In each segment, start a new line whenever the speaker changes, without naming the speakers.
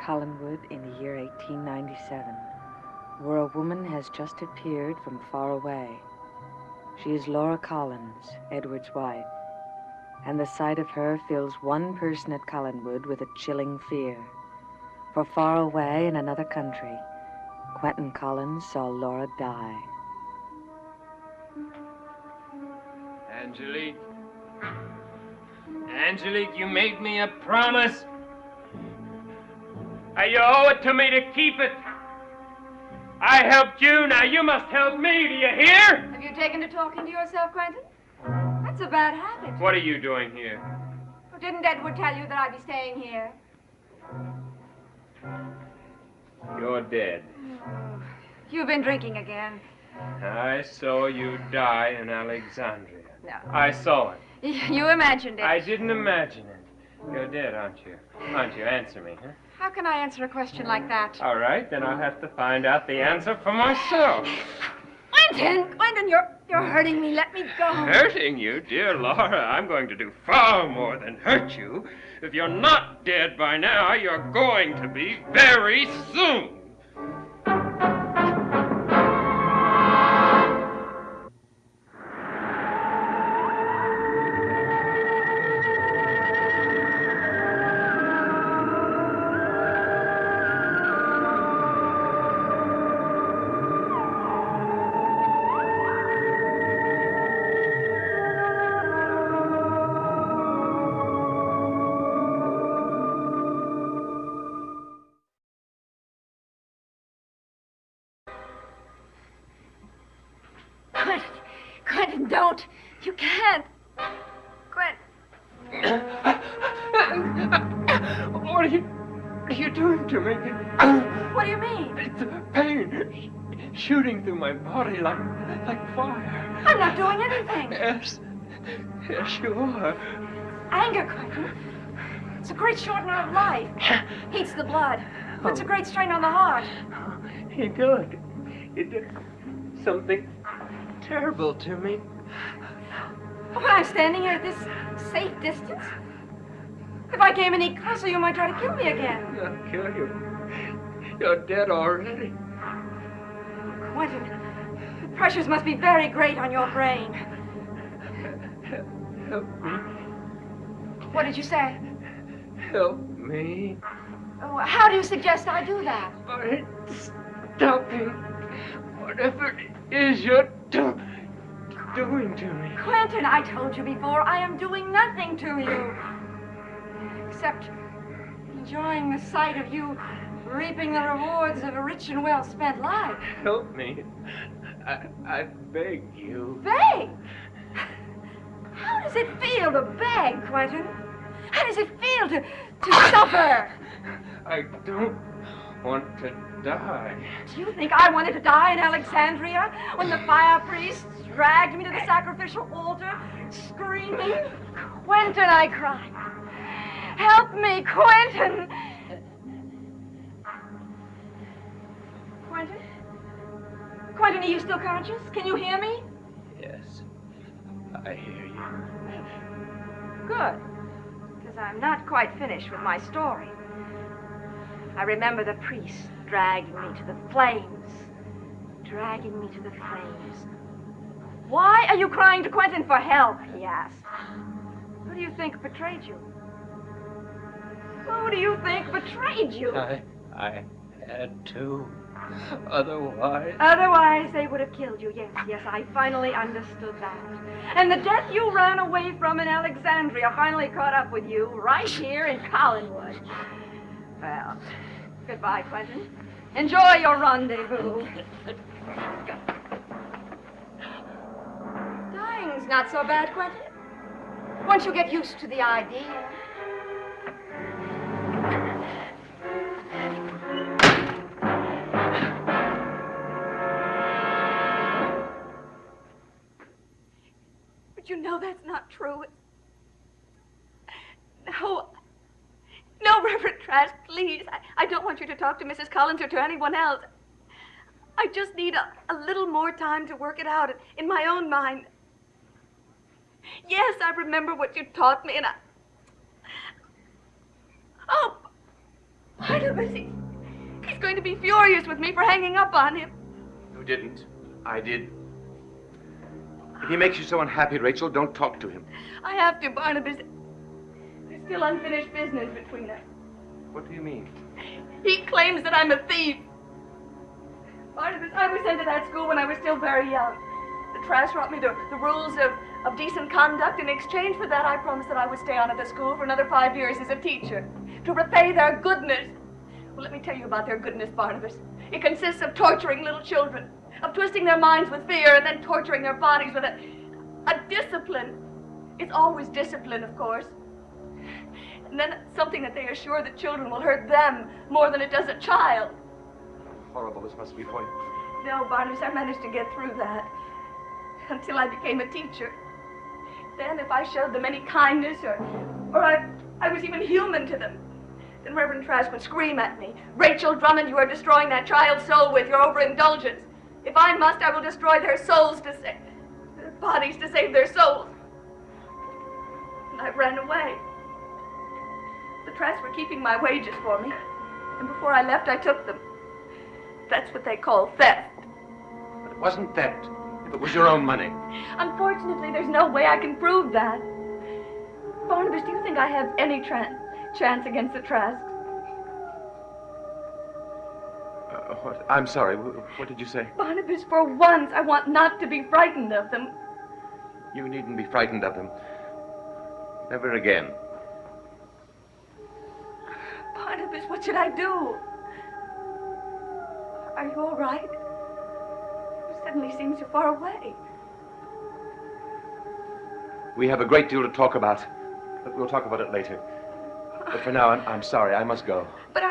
Collinwood in the year 1897, where a woman has just appeared from far away. She is Laura Collins, Edward's wife, and the sight of her fills one person at Collinwood with a chilling fear. For far away in another country, Quentin Collins saw Laura die.
Angelique. Angelique, you made me a promise. You owe it to me to keep it. I helped you, now you must help me, do you hear?
Have you taken to talking to yourself, Quentin? That's a bad habit.
What are you doing here?
Well, didn't Edward tell you that I'd be staying here?
You're dead.
Oh, you've been drinking again.
I saw you die in Alexandria.
No.
I saw it.
You imagined it.
I didn't imagine it. You're dead, aren't you? Aren't you? Answer me, huh?
How can I answer a question like that?
All right, then I'll have to find out the answer for myself.
Quentin, you're hurting me. Let me go.
Hurting you? Dear Laura, I'm going to do far more than hurt you. If you're not dead by now, you're going to be very soon.
Quentin, don't. You can't. Quentin.
What are you doing to me?
What do you mean?
It's pain shooting through my body like fire.
I'm not doing anything.
Yes, you are.
Anger, Quentin. It's a great shortener of life. Heats the blood. Puts a great strain on the heart.
He did. He did something terrible to me.
When I'm standing here at this safe distance, if I came any closer, you might try to kill me again.
I'll kill you. You're dead already.
Quentin, the pressures must be very great on your brain.
Help me.
What did you say?
Help me.
Oh, how do you suggest I do that?
By stopping whatever it is you're doing to me.
Quentin, I told you before, I am doing nothing to you. Except enjoying the sight of you reaping the rewards of a rich and well-spent life.
Help me. I beg you.
Beg? How does it feel to beg, Quentin? How does it feel to suffer?
I don't want to die.
Do you think I wanted to die in Alexandria when the fire priests dragged me to the sacrificial altar, screaming? Quentin, I cried. Help me, Quentin! Quentin? Quentin, are you still conscious? Can you hear me?
Yes, I hear you.
Good, because I'm not quite finished with my story. I remember the priest dragging me to the flames. Dragging me to the flames. Why are you crying to Quentin for help? He asked. Who do you think betrayed you? Who do you think betrayed you?
I had to. Otherwise...
Otherwise, they would have killed you. Yes, I finally understood that. And the death you ran away from in Alexandria finally caught up with you right here in Collinwood. Well, goodbye, Quentin. Enjoy your rendezvous. Dying's not so bad, Quentin. Once you get used to the idea. But you know that's not true. No, Reverend Trask, please. I don't want you to talk to Mrs. Collins or to anyone else. I just need a little more time to work it out in my own mind. Yes, I remember what you taught me, and Oh, Barnabas, he's going to be furious with me for hanging up on him.
You didn't. I did. If he makes you so unhappy, Rachel, don't talk to him.
I have to, Barnabas. There's still unfinished business between us.
What do you mean?
He claims that I'm a thief. Barnabas, I was sent to that school when I was still very young. The Trask taught me the rules of decent conduct. In exchange for that, I promised that I would stay on at the school for another 5 years as a teacher, to repay their goodness. Well, let me tell you about their goodness, Barnabas. It consists of torturing little children, of twisting their minds with fear, and then torturing their bodies with a discipline. It's always discipline, of course. And then something that they are sure that children will hurt them more than it does a child.
Horrible this must be for you.
No, Barnabas, I managed to get through that until I became a teacher. Then if I showed them any kindness or I was even human to them, then Reverend Trask would scream at me, "Rachel Drummond, you are destroying that child's soul with your overindulgence. If I must, I will destroy their souls to save their bodies to save their souls." And I ran away. The Trasks were keeping my wages for me, and before I left, I took them. That's what they call theft.
But it wasn't theft. If it was your own money.
Unfortunately, there's no way I can prove that. Barnabas, do you think I have any chance against the Trasks?
What? I'm sorry. What did you say?
Barnabas, for once, I want not to be frightened of them.
You needn't be frightened of them. Never again.
Barnabas, what should I do? Are you all right? You suddenly seem so far away.
We have a great deal to talk about, but we'll talk about it later. But for now, I'm sorry. I must go.
But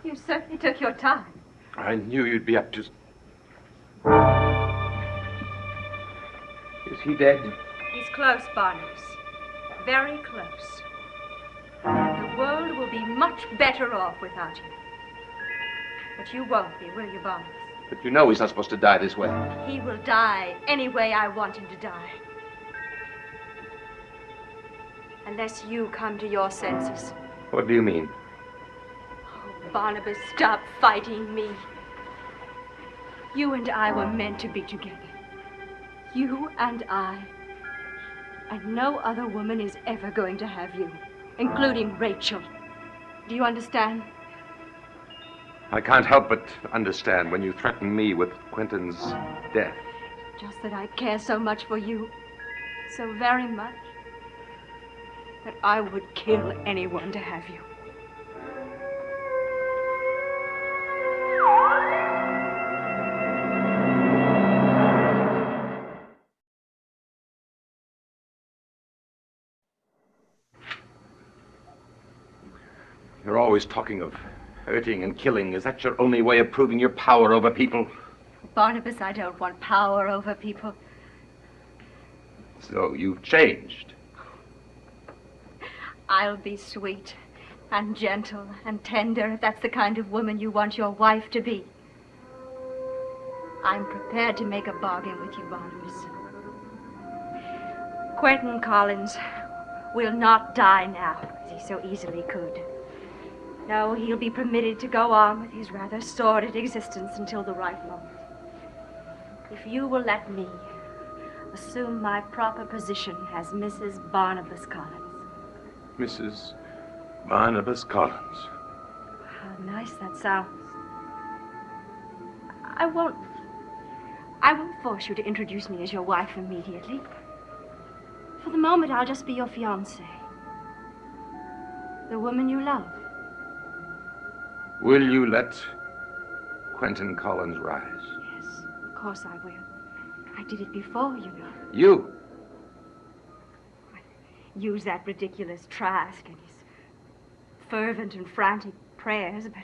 you certainly took your time.
I knew you'd be up to... Is he dead?
He's close, Barnabas. Very close. The world will be much better off without you. But you won't be, will you, Barnabas?
But you know he's not supposed to die this way.
He will die any way I want him to die. Unless you come to your senses.
What do you mean?
Barnabas, stop fighting me. You and I were meant to be together. You and I. And no other woman is ever going to have you, including Rachel. Do you understand?
I can't help but understand when you threaten me with Quentin's death.
Just that I care so much for you, so very much, that I would kill anyone to have you.
You're always talking of hurting and killing. Is that your only way of proving your power over people?
Barnabas, I don't want power over people.
So you've changed.
I'll be sweet and gentle and tender if that's the kind of woman you want your wife to be. I'm prepared to make a bargain with you, Barnabas. Quentin Collins will not die now, as he so easily could. No, he'll be permitted to go on with his rather sordid existence until the right moment. If you will let me assume my proper position as Mrs. Barnabas Collins.
Mrs. Barnabas Collins.
How nice that sounds. I won't force you to introduce me as your wife immediately. For the moment, I'll just be your fiancée. The woman you love.
Will you let Quentin Collins rise?
Yes, of course I will. I did it before, you know.
You?
use that ridiculous Trask and his fervent and frantic prayers, but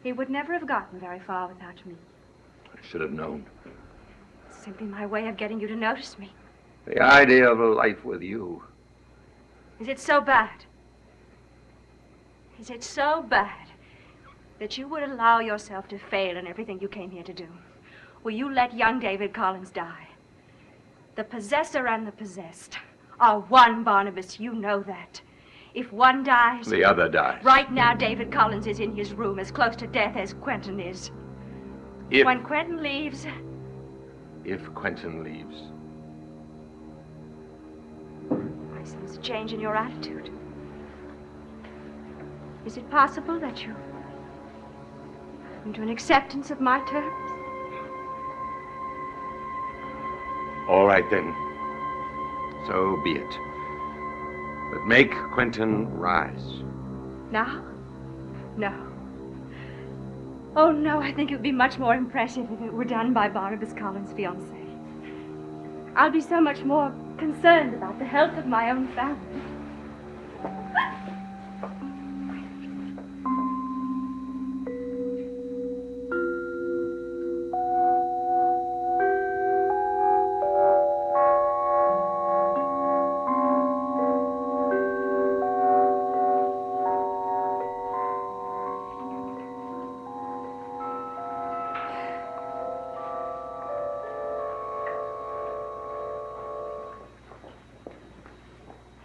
he would never have gotten very far without me.
I should have known.
It's simply my way of getting you to notice me.
The idea of a life with you.
Is it so bad? Is it so bad that you would allow yourself to fail in everything you came here to do? Will you let young David Collins die? The possessor and the possessed are one, Barnabas. You know that. If one dies...
The other dies.
Right now, David Collins is in his room as close to death as Quentin is. When Quentin leaves...
If Quentin leaves.
I sense a change in your attitude. Is it possible that you come to an acceptance of my terms?
All right, then. So be it. But make Quentin rise.
Now? No. Oh, no, I think it would be much more impressive if it were done by Barnabas Collins' fiancée. I'll be so much more concerned about the health of my own family.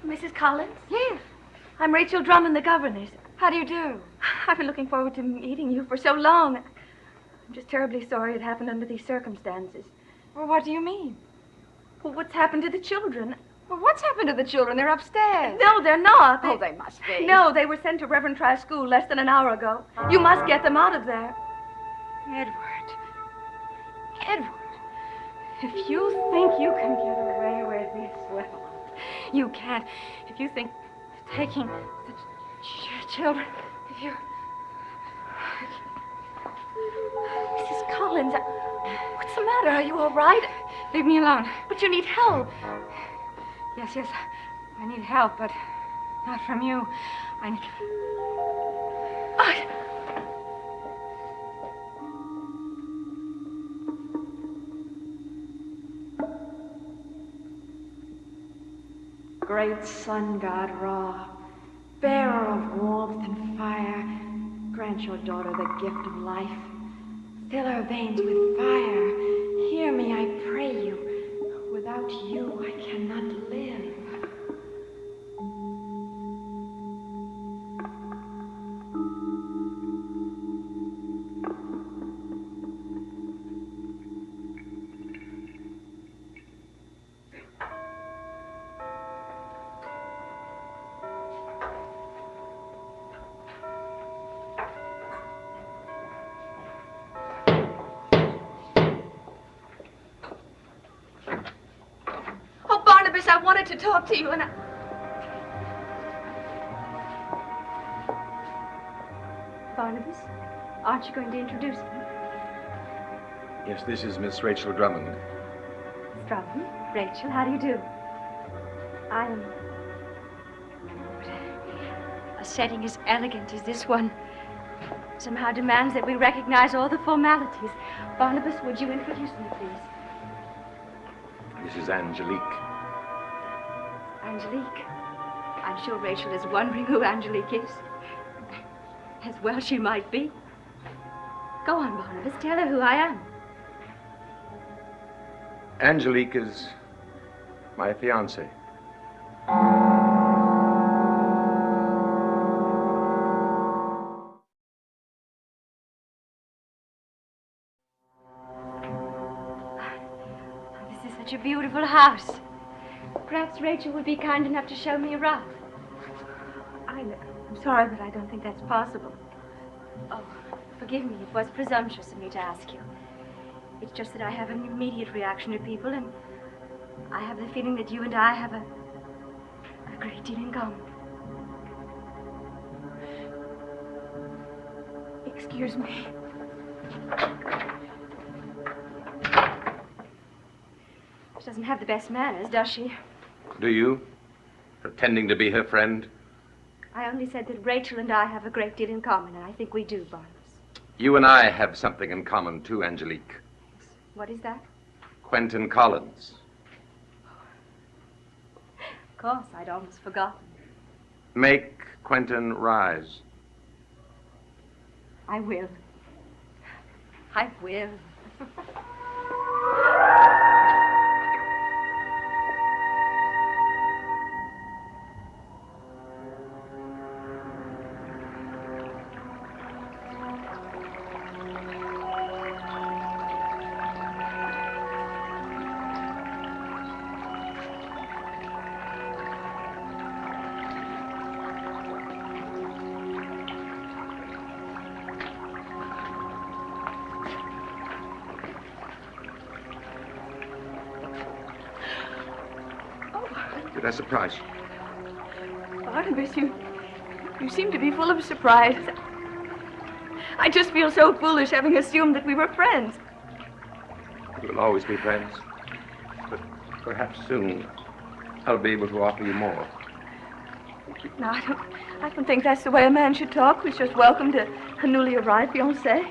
Mrs. Collins?
Yes.
I'm Rachel Drummond, the governess. How do you do? I've been looking forward to meeting you for so long. I'm just terribly sorry it happened under these circumstances. Well, what do you mean? Well, what's happened to the children? Well, what's happened to the children? They're upstairs. No, they're not.
They must be.
No, they were sent to Reverend Trask school less than an hour ago. You must get them out of there.
Edward. If you think you can get away with this, well, you can't. If you think taking the children, if you...
Mrs. Collins, what's the matter? Are you all right?
Leave me alone.
But you need help.
Yes, I need help, but not from you. I need...
Great sun god Ra, bearer of warmth and fire, grant your daughter the gift of life. Fill her veins with fire. Hear me, I pray you. Without you, I cannot live.
I wanted to talk to you, and
Barnabas, aren't you going to introduce me?
Yes, this is Miss Rachel Drummond.
Miss Drummond? Rachel, how do you do? I am... A setting as elegant as this one somehow demands that we recognize all the formalities. Barnabas, would you introduce me, please?
This is Angelique.
Angelique. I'm sure Rachel is wondering who Angelique is. As well she might be. Go on, Barnabas. Tell her who I am.
Angelique is my fiancée.
This is such a beautiful house. Perhaps Rachel would be kind enough to show me around.
I'm sorry, but I don't think that's possible.
Oh, forgive me. It was presumptuous of me to ask you. It's just that I have an immediate reaction to people, and I have the feeling that you and I have a great deal in common.
Excuse me.
She doesn't have the best manners, does she?
Do you? Pretending to be her friend?
I only said that Rachel and I have a great deal in common, and I think we do, Barnabas.
You and I have something in common, too, Angelique.
What is that?
Quentin Collins.
Of course, I'd almost forgotten.
Make Quentin rise.
I will. I will.
Did I surprise you?
Barnabas, you seem to be full of surprise. I just feel so foolish having assumed that we were friends.
We'll always be friends. But perhaps soon I'll be able to offer you more.
No, I don't think that's the way a man should talk who's just welcomed a newly arrived fiancé.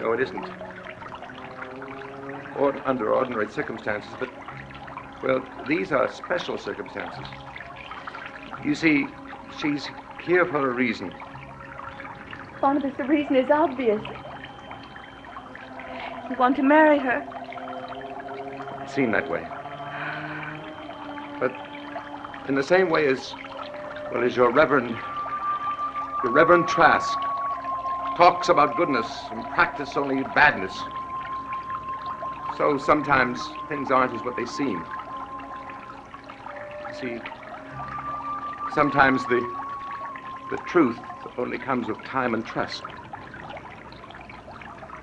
No, it isn't. Under ordinary circumstances, but, well, these are special circumstances. You see, she's here for a reason.
Barnabas, the reason is obvious. You want to marry her.
It seemed that way. But in the same way as, well, as your Reverend Trask talks about goodness and practice only badness, so sometimes things aren't as what they seem. You see, sometimes the truth only comes with time and trust.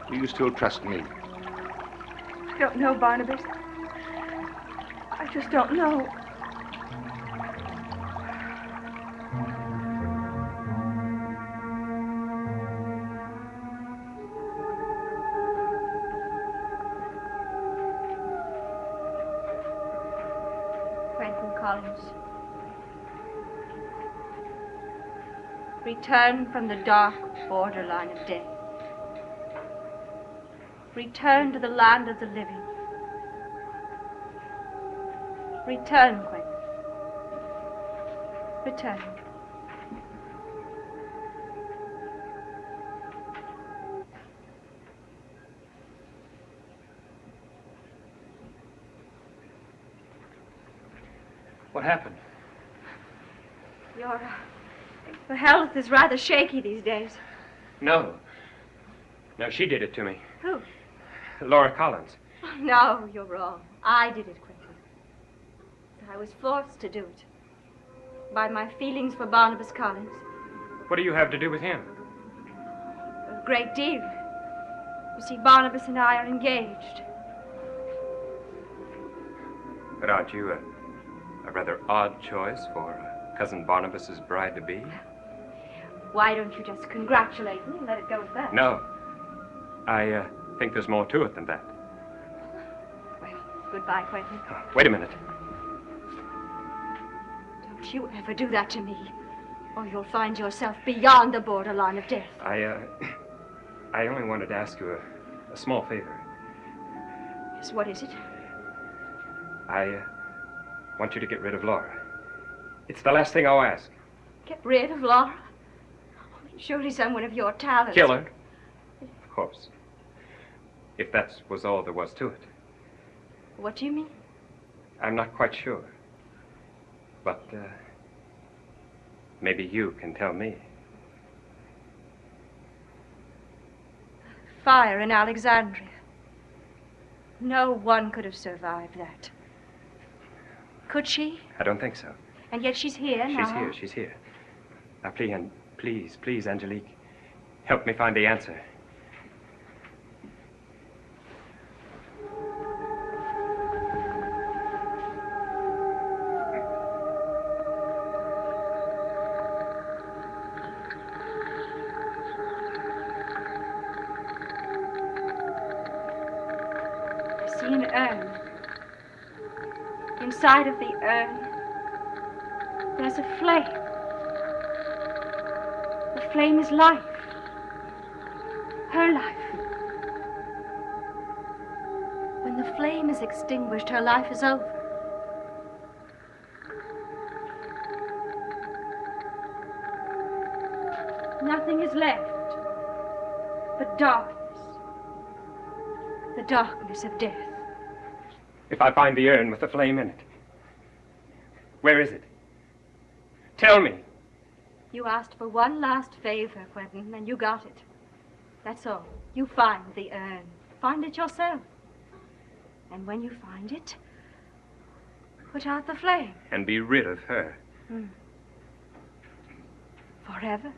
Do you still trust me?
I don't know, Barnabas. I just don't know.
Quentin Collins. Return from the dark borderline of death. Return to the land of the living. Return, Quentin. Return.
What happened?
Your health is rather shaky these days.
No. No, she did it to me.
Who?
Laura Collins.
No, you're wrong. I did it, Quentin. I was forced to do it. By my feelings for Barnabas Collins.
What do you have to do with him?
A great deal. You see, Barnabas and I are engaged.
But aren't you a rather odd choice for Cousin Barnabas's bride-to-be?
Why don't you just congratulate me and let it go at that?
No. I think there's more to it than that.
Well, goodbye, Quentin.
Wait a minute.
Don't you ever do that to me, or you'll find yourself beyond the borderline of death.
I only wanted to ask you a small favor.
Yes, what is it?
I want you to get rid of Laura. It's the last thing I'll ask.
Get rid of Laura? Surely someone of your talents.
Kill her? Of course. If that was all there was to it.
What do you mean?
I'm not quite sure. But, maybe you can tell me.
Fire in Alexandria. No one could have survived that. Could she?
I don't think so.
And yet she's here now.
She's here. Now, please, Angelique, help me find the answer.
I see an urn. Inside of the urn, There's a flame. The flame is life. Her life. When the flame is extinguished, her life is over. Nothing is left but darkness. The darkness of death.
If I find the urn with the flame in it, where is it? Tell me.
You asked for one last favor, Quentin, and you got it. That's all. You find the urn. Find it yourself. And when you find it, put out the flame.
And be rid of her.
Forever.